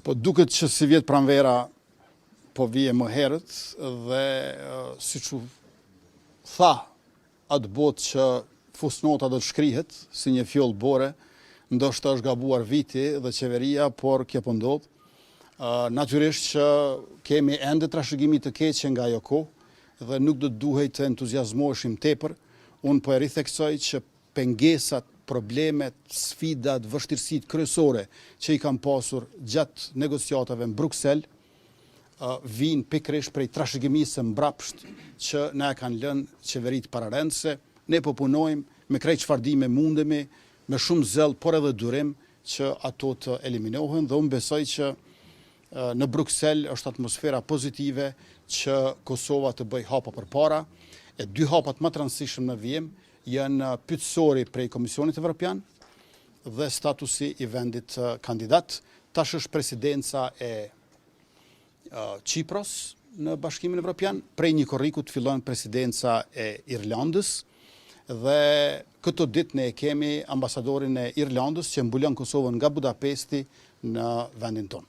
Po duket që si vjet pranvera po vije më herët dhe siç u tha atë botë që fusnota do të shkrihet si një fjollë bore, ndoshta është gabuar viti dhe qeveria, por kjo po ndodh. Natyrisht që kemi ende trashëgimi të keqe nga ajo kohë dhe nuk do të duhej të entuziazmoheshim tepër. Unë po e ritheksoj që pengesat, problemet, sfidat, vështirësitë kryesore që i kanë pasur gjatë negociatave në Bruksel vinë pikërisht prej trashëgimisë së mbrapsht që na e kanë lënë qeveritë pararendëse. Ne po punojmë me krejt çfarë dime mundemi, me shumë zell, por edhe durim që ato të eliminohen dhe unë besoj që në Bruksel është atmosfera pozitive që Kosova të bëj hapa përpara. E dy hapat më të rëndësishëm në vijim janë pyetësori prej Komisionit Evropian dhe statusi i vendit kandidat. Tash është presidenca e Çipros në Bashkimin Evropian, prej Nikorrikut fillon presidenca e Irlandës dhe këto ditë ne kemi ambasadorin e Irlandës që mbulon Kosovën nga Budapesti në vendin tonë.